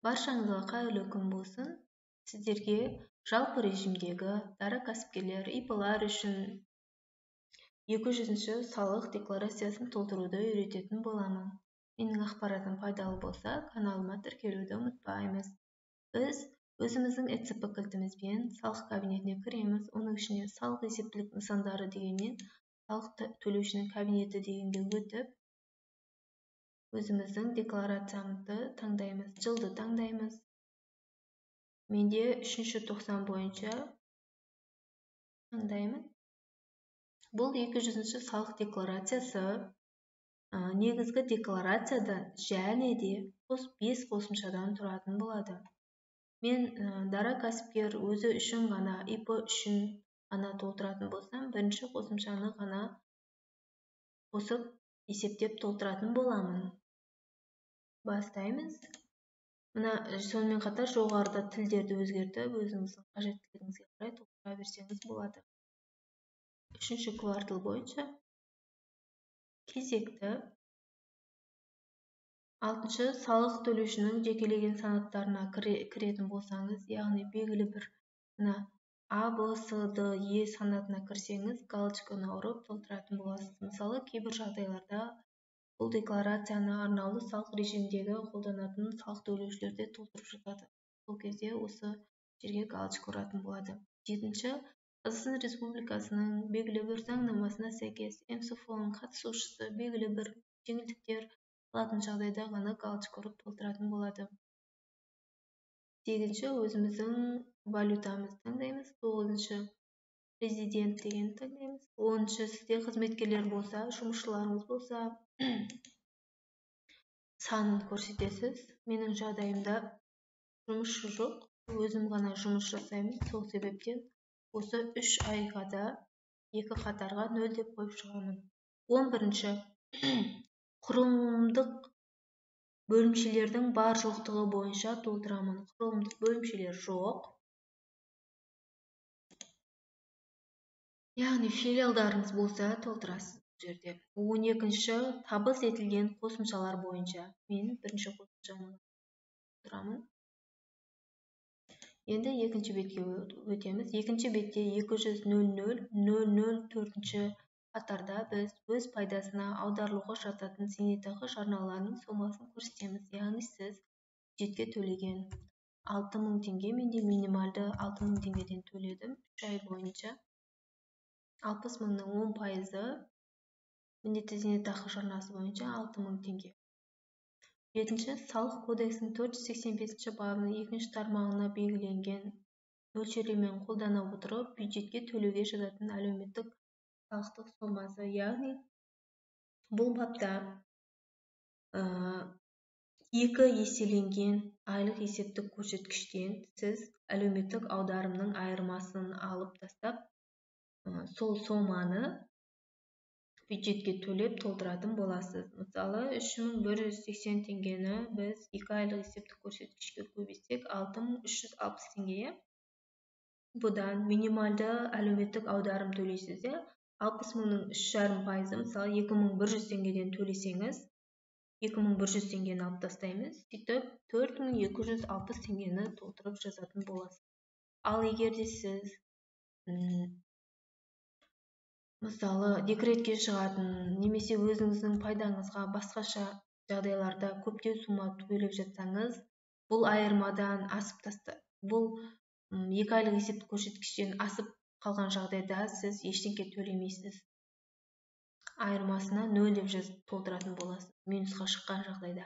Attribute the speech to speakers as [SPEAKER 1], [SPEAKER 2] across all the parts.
[SPEAKER 1] Баршаңызға қайырлы күн болсын. Сіздерге жалпы режимдегі дара кәсіпкерлер ИП-лар үшін 200-ші салық декларациясын толтыруды үйрететін боламын. Менің ақпаратым пайдалы болса, каналыма тіркелуді ұмытпаймыз. Біз өзіміздің ЭЦП кілтімізбен салық кабинетіне кіреміз. Оның ішіне салық есептілік нысандары дегеннен салық төлеушінің кабинеті дегенге өтіп, өзіміздің декларациямызды таңдаймыз, жылды таңдаймыз. Менде 3-ші тоқсан бойынша таңдаймын. Бұл 200-ші салық декларациясы негізгі декларациядан және де 5 қосымшадан тұратын болады. Мен дара кәсіпкер өзі үшін ғана, ИП үшін ғана толтыратын болсам, бірінші қосымшаны ғана қосып есептеп толтыратын боламын. Бастаймыз. Мына сонымен қатар жоғарыда тілдерді өзгертіп, өзіңіздің қажеттілігіңізге қарай толтыра берсеңіз болады. 3-ші квартал бойынша кезекті 6-шы салық төлеушінің жекелеген санаттарына кіретін болсаңыз, яғни белгілі бір А, Б, С, Д, Е санатына кірсеңіз, галочканы ұрып толтыратын боласыз. Мысалы, кейбір жағдайларда бұл декларацияны арнаулы салық режимдегі қолданатын салық төлеушілерде толтырып жатады. Сол кезде осы жерге галочка ұратын болады. 7-ші Қазақстан Республикасының белгілі бір заңнамасына сәйкес МСФО-ның қатысушысы белгілі бір жеңілдіктер алатын жағдайда ғана галочка ұрып толтыратын болады. 8-ші өзіміздің валютамызды таңдаймыз. 9-ші президент деген таңдаймыз. 10-ші сізде қызметкерлер болса, жұмысшыларыңыз болса, санын көрсетесіз. Менің жағдайымда жұмысшы жоқ, өзім ғана жұмыс жасаймын. Сол себептен осы 3 айға да 2 қатарға 0 деп қойып шығамын. 11-ші құрылымдық бөлімшелердің бар жоқтығы бойынша толтырамын. Құрылымдық бөлімшелер жоқ. Яғни филиалдарыңыз болса толтырасыз бұл жерде. 12-ші табыс етілген қосымшалар бойынша мен бірінші қосымшаны толтырамын. Енді екінші бетке өтеміз. Екінші бетте 200.00.00 қатарда біз өз пайдасына аударылуға жататын зейнетақы жарналарының сомасын көрсетеміз. Яғни сіз бюджетке төлеген 6000 теңге, менде минималды 6000 теңгеден төледім 3 ай бойынша. 60 мыңның 10% міндетті зейнетақы жарнасы бойынша 6000 теңге. 7-ші салық кодексінің 485 бабының 2-ші тармағына белгіленген мөлшерлемені қолдана отырып, бюджетке төлеуге жататын әлеуметтік салықтық сомасы, яғни бұл бапта 2 еселенген айлық есептік көрсеткіштен сіз әлеуметтік аударымның айырмасын алып тастап, сол соманы бюджетке төлеп толтыратын боласыз. Мысалы, 3180 теңгені біз 2 айлық есептік көрсеткішке көбейтсек 6360 теңге. Бұдан минималды әлеуметтік аударым төлейсіз. 60 мыңның 3,5%, мысалы 2100 теңгеден төлесеңіз, 2100 теңгені алып тастаймыз. Сөйтіп 4260 теңгені толтырып жазатын боласыз. Ал егер де сіз мысалы, декретке шығатын, немесе өзіңіздің пайдаңызға басқаша жағдайларда көптеу сума төлеп жатсаңыз, бұл айырмадан асып бұл 2 айлық есептік көрсеткіштен асып қалған жағдайда сіз ештеңе төлемейсіз. Айырмасына 0 деп толтыратын боласыз, минусқа шыққан жағдайда.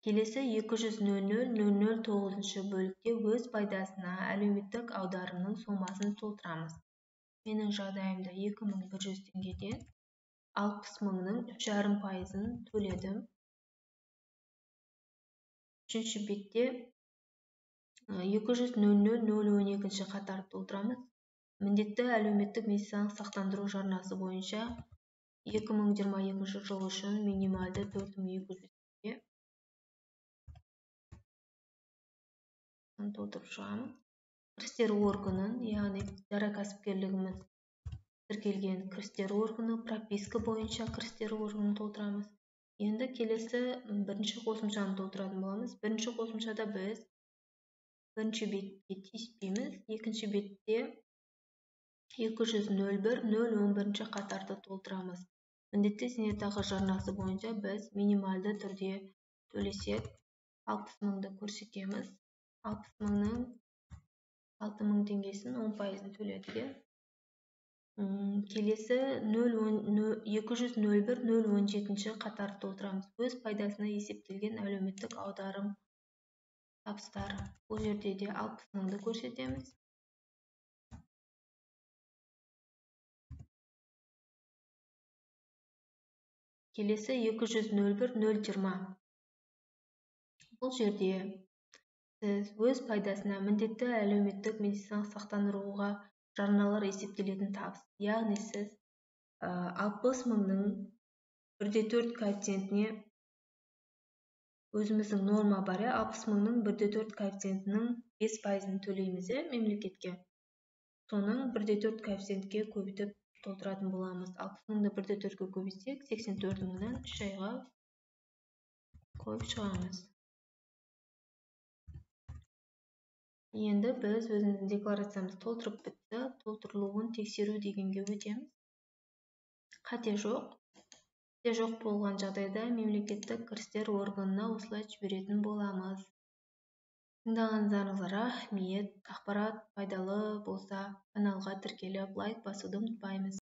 [SPEAKER 1] Келесі 200.00.09 бөлікте өз пайдасына әлеуметтік аударымның сомасын толтырамыз. Менің жағдайымда 2100 теңгеден 60 мыңның 3,5%-ын төледім. 3-ші бетте 200.00.012 қатар толтырамыз. Міндетті әлеуметтік медициналық сақтандыру жарнасы бойынша 2022 жыл үшін минималды 4200 теңге толтырып шығамыз. Кірістер органын, яғни дара кәсіпкерлігіміз тіркелген кірістер органы, прописка бойынша кірістер органын толтырамыз. Енді келесі бірінші қосымшаны толтыратын боламыз. Бірінші қосымшада біз бірінші бетке тиіспейміз. Екінші бетте 200.01.011 қатарды толтырамыз. Міндетті зейнетақы жарнасы бойынша біз минималды түрде төлесек 60.000-ды көрсетеміз. 60.000-нің 6.000 теңгесін 10%-ін төледік. Келесі 200.01.017 қатарды толтырамыз. Өз пайдасына есептелген әлеуметтік аударым табыстар. Бұл жерде де 60.000-ды көрсетеміз. Келесі 200.01.020. Бұл жерде сіз өз пайдасына міндетті әлеуметтік медициналық сақтандыруға жарналар есептелетін табыс. Яғни сіз 60.000-нің 1/4 коэффициентіне өзіміздің норма бар. 60.000-нің 1/4 коэффициентінің 5%-ын төлейміз мемлекетке. Соның 1/4 коэффициентке көбейтіп толтыратын боламыз. 60.000-ды 1/4-ге көбейтсек, 84.000-дан 3 айға қойып шығамыз. Енді біз өзіміздің декларациямыз толтырып бітті. Толтырылуын тексеру дегенге өтеміз. Қате жоқ. Қате жоқ болған жағдайда мемлекеттік кірістер органына осылай жіберетін боламыз. Тыңдағандарыңызға рахмет. Ақпарат пайдалы болса, каналға тіркеліп, лайк басуды ұмытпаймыз.